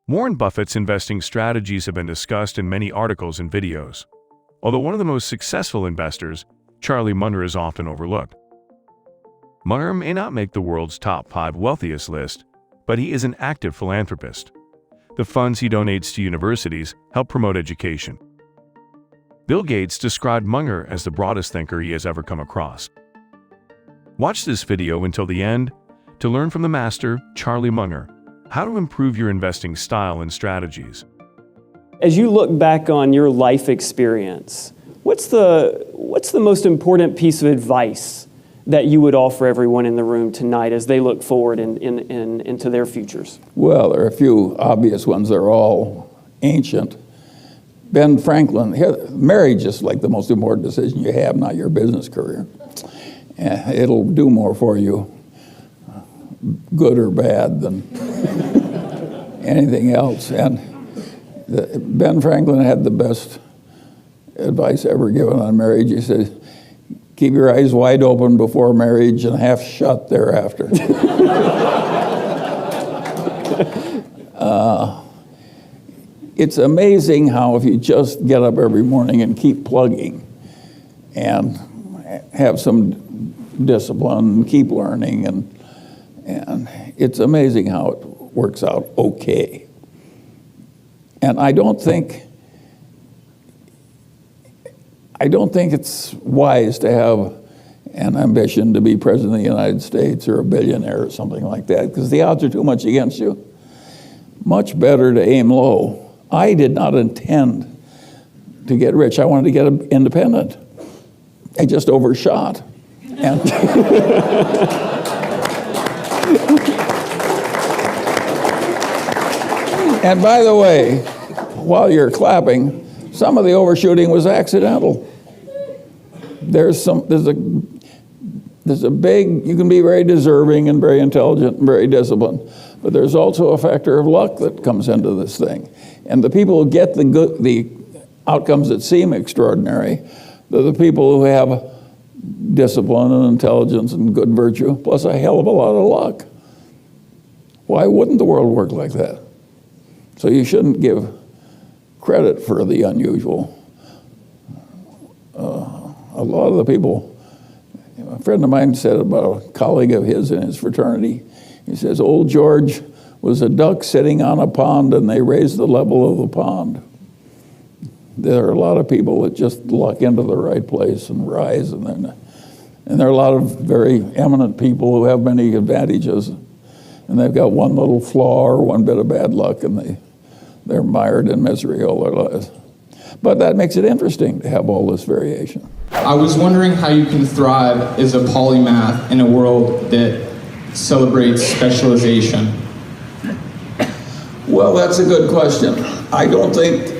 Warren Buffett's investing strategies have been discussed in many articles and videos. Although one of the most successful investors, Charlie Munger is often overlooked. Munger may not make the world's top 5 wealthiest list, but he is an active philanthropist. The funds he donates to universities help promote education. Bill Gates described Munger as the broadest thinker he has ever come across. Watch this video until the end to learn from the master, Charlie Munger, how to improve your investing style and strategies. As you look back on your life experience, what's the most important piece of advice that you would offer everyone in the room tonight as they look forward into their futures? Well, there are a few obvious ones. They're all ancient. Ben Franklin, marriage is like the most important decision you have, not your business career. It'll do more for you, good or bad, than anything else. And Ben Franklin had the best advice ever given on marriage. He said, keep your eyes wide open before marriage and half shut thereafter. It's amazing how if you just get up every morning and keep plugging and have some discipline and keep learning, and it's amazing how it works out okay. And I don't think it's wise to have an ambition to be president of the United States or a billionaire or something like that, because the odds are too much against you. Much better to aim low. I did not intend to get rich. I wanted to get independent. I just overshot. And and by the way, while you're clapping, some of the overshooting was accidental. There's a big, you can be very deserving and very intelligent and very disciplined, but there's also a factor of luck that comes into this thing. And the people who get the outcomes that seem extraordinary, they're the people who have discipline and intelligence and good virtue, plus a hell of a lot of luck. Why wouldn't the world work like that? So you shouldn't give credit for the unusual. A lot of the people, a friend of mine said about a colleague of his in his fraternity, he says, old George was a duck sitting on a pond and they raised the level of the pond. There are a lot of people that just luck into the right place and rise, and there are a lot of very eminent people who have many advantages, and they've got one little flaw or one bit of bad luck, and they're mired in misery all their lives. But that makes it interesting to have all this variation. I was wondering how you can thrive as a polymath in a world that celebrates specialization. Well, that's a good question. I don't think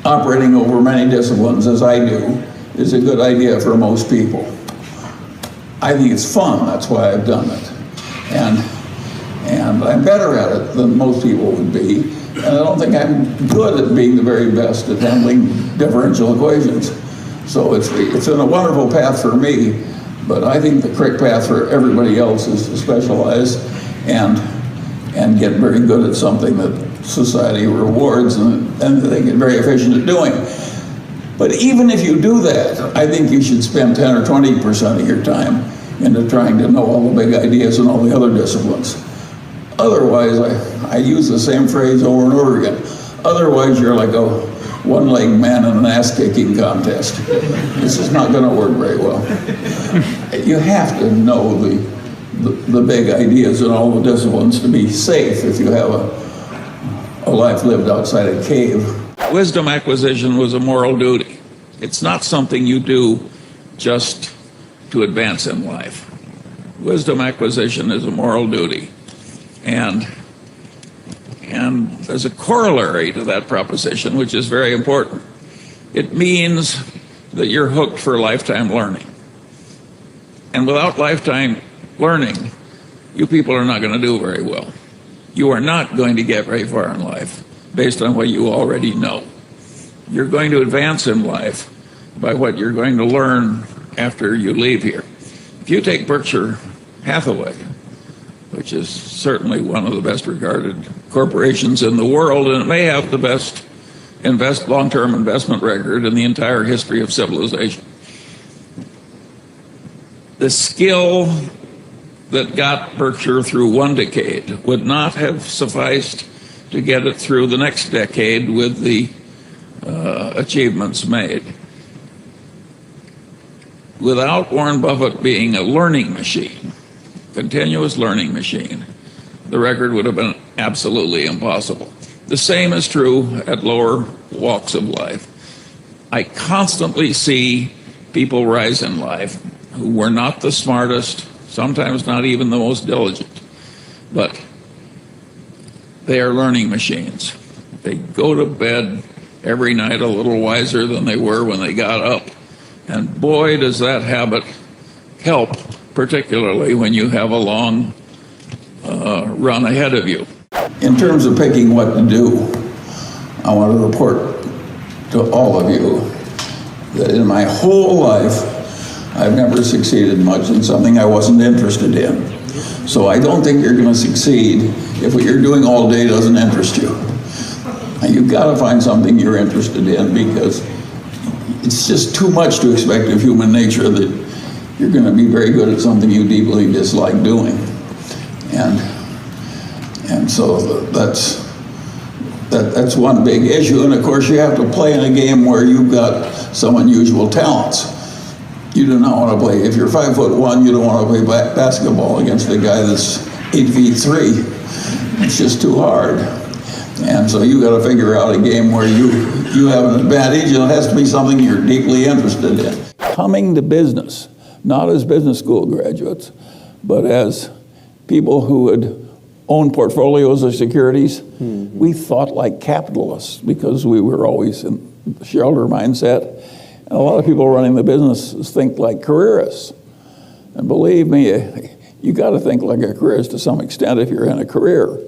operating over many disciplines, as I do, is a good idea for most people. I think it's fun, that's why I've done it. And I'm better at it than most people would be. And I don't think I'm good at being the very best at handling differential equations. So it's been a wonderful path for me, but I think the correct path for everybody else is to specialize and get very good at something that society rewards and they get very efficient at doing. But even if you do that, I think you should spend 10 or 20% of your time into trying to know all the big ideas and all the other disciplines. Otherwise, I use the same phrase over and over again. Otherwise, you're like a one-legged man in an ass-kicking contest. This is not going to work very well. You have to know the big ideas and all the disciplines to be safe if you have a life lived outside a cave. Wisdom acquisition was a moral duty. It's not something you do just to advance in life. Wisdom acquisition is a moral duty. And there's a corollary to that proposition, which is very important. It means that you're hooked for lifetime learning. And without lifetime learning, you people are not going to do very well. You are not going to get very far in life based on what you already know. You're going to advance in life by what you're going to learn after you leave here. If you take Berkshire Hathaway, which is certainly one of the best regarded corporations in the world, and it may have the best long-term investment record in the entire history of civilization. The skill that got Berkshire through one decade would not have sufficed to get it through the next decade with the achievements made. Without Warren Buffett being a learning machine, continuous learning machine, the record would have been absolutely impossible. The same is true at lower walks of life. I constantly see people rise in life who were not the smartest, sometimes not even the most diligent, but they are learning machines. They go to bed every night a little wiser than they were when they got up. And boy, does that habit help, particularly when you have a long run ahead of you. In terms of picking what to do, I want to report to all of you that in my whole life, I've never succeeded much in something I wasn't interested in. So I don't think you're going to succeed if what you're doing all day doesn't interest you. And you've got to find something you're interested in, because it's just too much to expect of human nature that you're going to be very good at something you deeply dislike doing. And so that's one big issue. And of course, you have to play in a game where you've got some unusual talents. You do not want to play, if you're 5'1", you don't want to play basketball against a guy that's 8'3". It's just too hard. And so you got to figure out a game where you have an advantage, and it has to be something you're deeply interested in. Coming to business, not as business school graduates, but as people who would own portfolios of securities, we thought like capitalists because we were always in the shareholder mindset. And a lot of people running the businesses think like careerists. And believe me, you got to think like a careerist to some extent if you're in a career.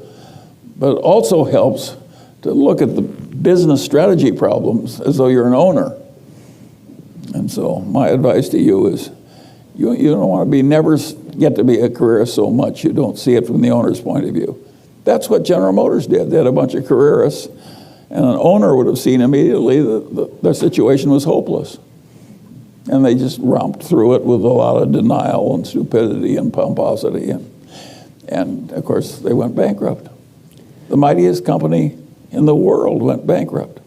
But it also helps to look at the business strategy problems as though you're an owner. And so my advice to you is you don't want to never get to be a careerist so much you don't see it from the owner's point of view. That's what General Motors did. They had a bunch of careerists, and an owner would have seen immediately that their situation was hopeless. And they just romped through it with a lot of denial and stupidity and pomposity. And of course, they went bankrupt. The mightiest company in the world went bankrupt.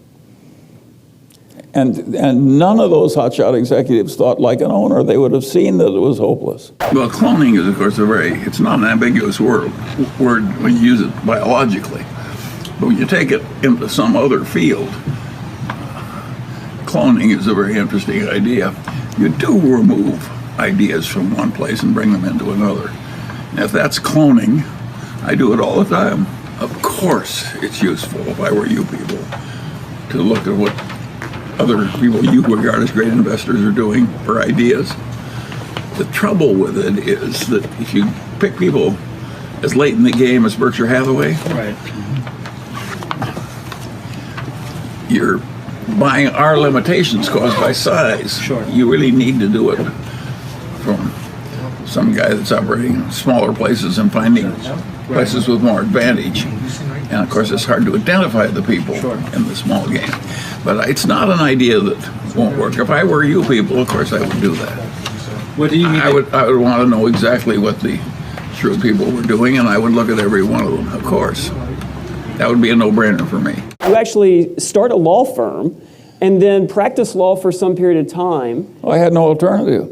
And none of those hotshot executives thought like an owner. They would have seen that it was hopeless. Well, cloning is, of course, it's not an ambiguous word when you use it biologically. But when you take it into some other field, cloning is a very interesting idea. You do remove ideas from one place and bring them into another. And if that's cloning, I do it all the time. Of course it's useful, if I were you people, to look at what other people you regard as great investors are doing for ideas. The trouble with it is that if you pick people as late in the game as Berkshire Hathaway, Right. you're buying our limitations caused by size. Sure. You really need to do it from some guy that's operating in smaller places and finding places with more advantage. And of course, it's hard to identify the people in the small game. But it's not an idea that won't work. If I were you people, of course, I would do that. What do you mean? I would want to know exactly what the shrewd people were doing, and I would look at every one of them, of course. That would be a no-brainer for me. You actually start a law firm and then practice law for some period of time. Well, I had no alternative.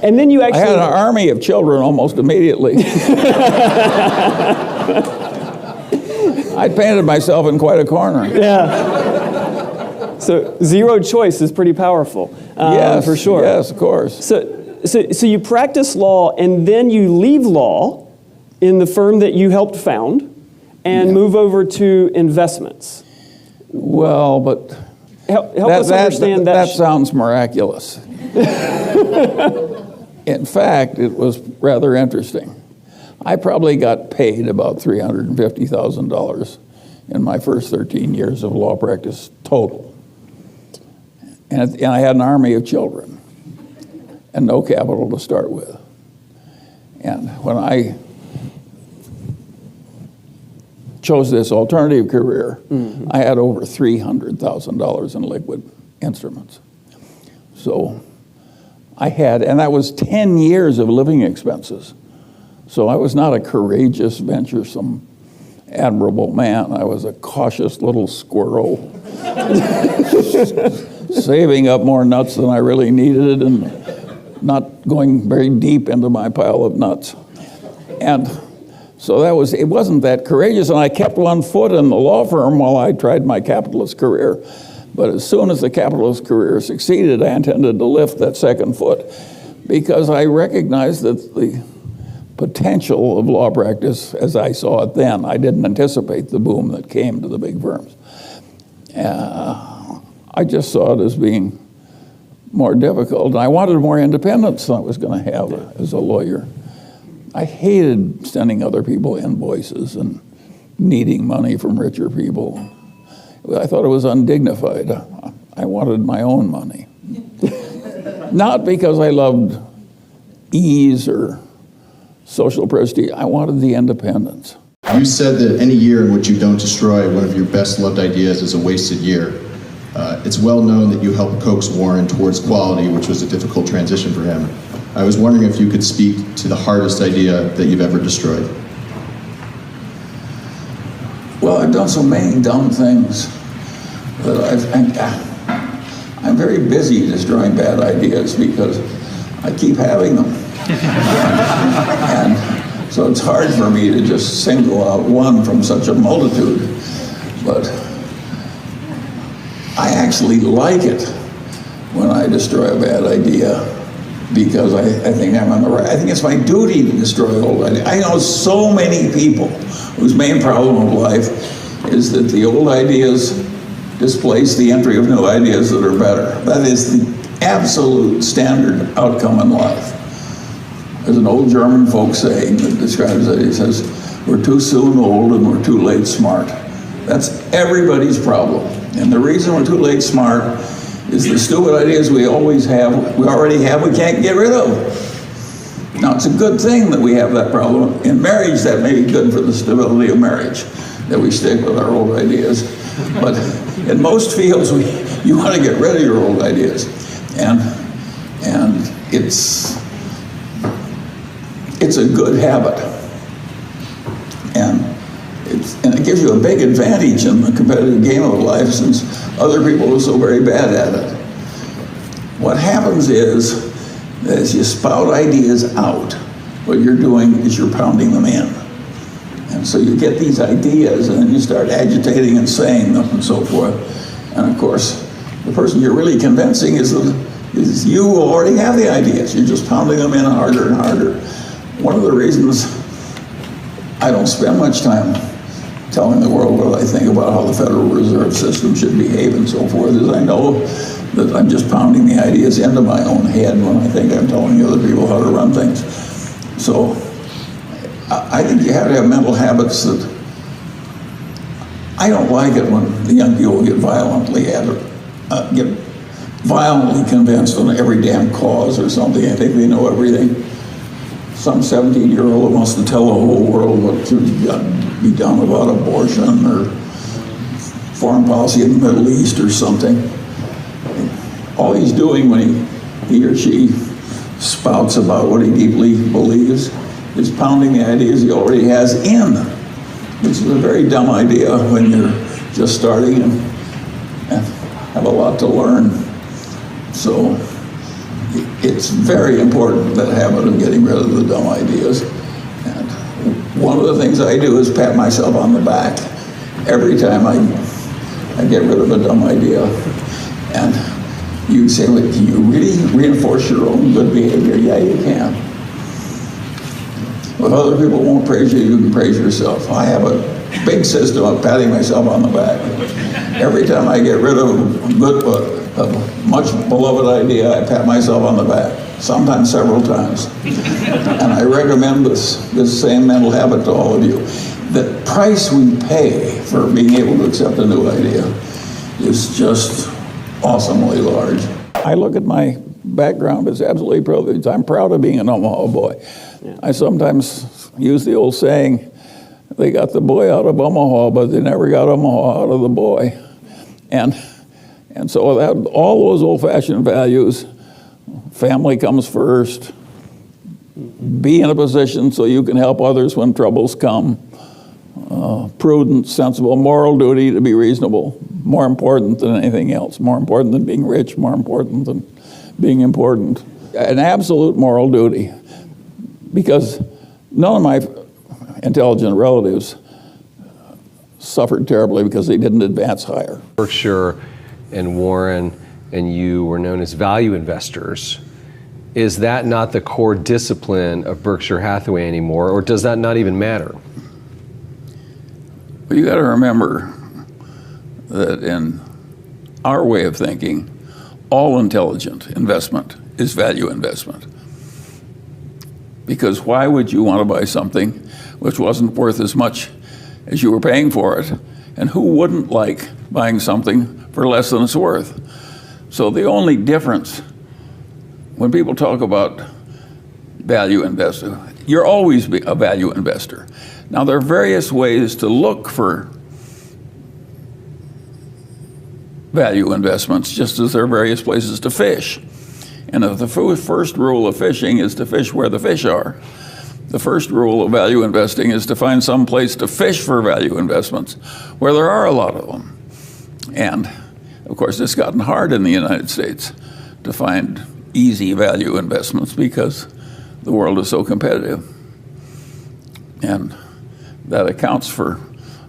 And then you actually... I had an army of children almost immediately. I painted myself in quite a corner. Yeah. So zero choice is pretty powerful. Yes, for sure. Yes, of course. So you practice law and then you leave law in the firm that you helped found and move over to investments. Well, but help us understand that. That sounds miraculous. In fact, it was rather interesting. I probably got paid about $350,000 in my first 13 years of law practice total. And I had an army of children and no capital to start with. And when I chose this alternative career, I had over $300,000 in liquid instruments. So I had, and that was 10 years of living expenses. So I was not a courageous, venturesome, admirable man. I was a cautious little squirrel, saving up more nuts than I really needed and not going very deep into my pile of nuts. And so it wasn't that courageous, and I kept one foot in the law firm while I tried my capitalist career. But as soon as the capitalist career succeeded, I intended to lift that second foot because I recognized that the potential of law practice, as I saw it then, I didn't anticipate the boom that came to the big firms. I just saw it as being more difficult, and I wanted more independence than I was going to have as a lawyer. I hated sending other people invoices and needing money from richer people. I thought it was undignified. I wanted my own money. Not because I loved ease or social prestige. I wanted the independence. You said that any year in which you don't destroy one of your best loved ideas is a wasted year. It's well known that you helped coax Warren towards quality, which was a difficult transition for him. I was wondering if you could speak to the hardest idea that you've ever destroyed. Well, I've done so many dumb things that I'm very busy destroying bad ideas because I keep having them. And so it's hard for me to just single out one from such a multitude. But I actually like it when I destroy a bad idea because I think I'm on the right. I think it's my duty to destroy old ideas. I know so many people whose main problem of life is that the old ideas displace the entry of new ideas that are better. That is the absolute standard outcome in life. There's an old German folk saying that describes it. He says, we're too soon old and we're too late smart. That's everybody's problem. And the reason we're too late smart is the stupid ideas we already have, we can't get rid of. Now, it's a good thing that we have that problem. In marriage, that may be good for the stability of marriage, that we stick with our old ideas. But in most fields, you want to get rid of your old ideas. And it's a good habit. And it gives you a big advantage in the competitive game of life since other people are so very bad at it. What happens is that as you spout ideas out, what you're doing is you're pounding them in. And so you get these ideas and then you start agitating and saying them and so forth. And of course, the person you're really convincing is you who already have the ideas. You're just pounding them in harder and harder. One of the reasons I don't spend much time telling the world what I think about how the Federal Reserve System should behave and so forth is I know that I'm just pounding the ideas into my own head when I think I'm telling other people how to run things. So I think you have to have mental habits that I don't like it when the young people get violently convinced on every damn cause or something. I think they know everything. Some 17-year-old wants to tell the whole world what should be done about abortion or foreign policy in the Middle East or something. All he's doing when he or she spouts about what he deeply believes is pounding the ideas he already has in, which is a very dumb idea when you're just starting and have a lot to learn. So it's very important, that habit of getting rid of the dumb ideas. And one of the things I do is pat myself on the back every time I get rid of a dumb idea. And you say, well, can you really reinforce your own good behavior? Yeah, you can. If other people won't praise you, you can praise yourself. I have a big system of patting myself on the back. Every time I get rid of a much beloved idea, I pat myself on the back, sometimes several times. And I recommend this same mental habit to all of you. The price we pay for being able to accept a new idea is just awesomely large. I look at my background is absolutely privileged. I'm proud of being an Omaha boy. Yeah. I sometimes use the old saying, they got the boy out of Omaha, but they never got Omaha out of the boy. And so that, all those old-fashioned values, family comes first, be in a position so you can help others when troubles come, prudent, sensible, moral duty to be reasonable, more important than anything else, more important than being rich, more important than being important. An absolute moral duty, because none of my intelligent relatives suffered terribly because they didn't advance higher. Berkshire and Warren and you were known as value investors. Is that not the core discipline of Berkshire Hathaway anymore, or does that not even matter? Well, you got to remember that in our way of thinking, all intelligent investment is value investment. Because why would you want to buy something which wasn't worth as much as you were paying for it? And who wouldn't like buying something for less than it's worth? So the only difference, when people talk about value investing, you're always a value investor. Now, there are various ways to look for value investments, just as there are various places to fish. And if the first rule of fishing is to fish where the fish are, the first rule of value investing is to find some place to fish for value investments where there are a lot of them. And, of course, it's gotten hard in the United States to find easy value investments because the world is so competitive. And that accounts for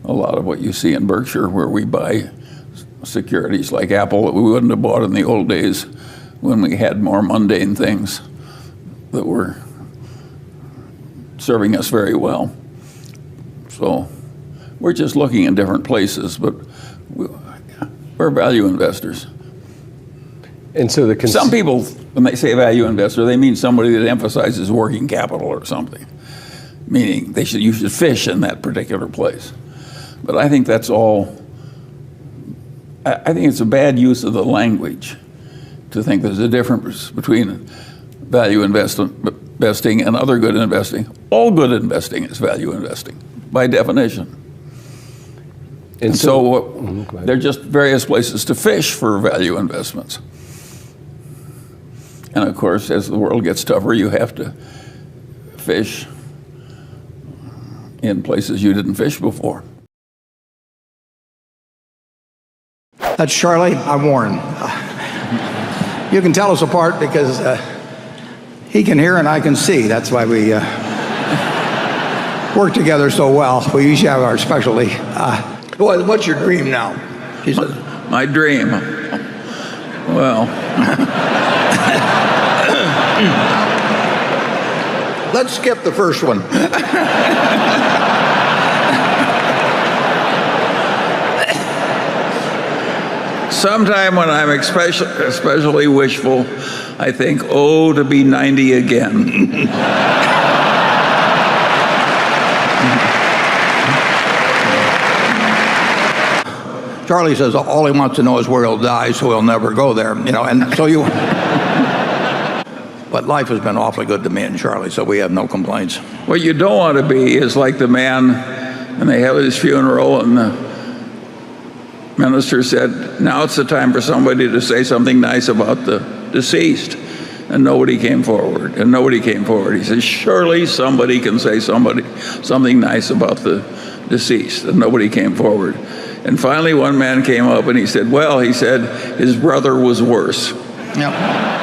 a lot of what you see in Berkshire, where we buy securities like Apple that we wouldn't have bought in the old days when we had more mundane things that were serving us very well. So we're just looking in different places, but we're value investors. And so some people, when they say value investor, they mean somebody that emphasizes working capital or something, meaning you should fish in that particular place. But I think that's all. I think it's a bad use of the language to think there's a difference between value investing and other good investing. All good investing is value investing, by definition. And so there are just various places to fish for value investments. And of course, as the world gets tougher, you have to fish in places you didn't fish before. That's Charlie. I'm Warren. You can tell us apart because he can hear and I can see. That's why we work together so well. We usually have our specialty. What's your dream now? He says, My dream? Well... Let's skip the first one. Sometime when I'm especially wishful, I think, oh, to be 90 again. Charlie says all he wants to know is where he'll die, so he'll never go there. And so you... But life has been awfully good to me and Charlie, so we have no complaints. What you don't want to be is like the man, and they held his funeral, and the minister said, now it's the time for somebody to say something nice about the deceased. And nobody came forward, and nobody came forward. He said, surely somebody can say something nice about the deceased, and nobody came forward. And finally one man came up and he said, well, he said, his brother was worse. Yep.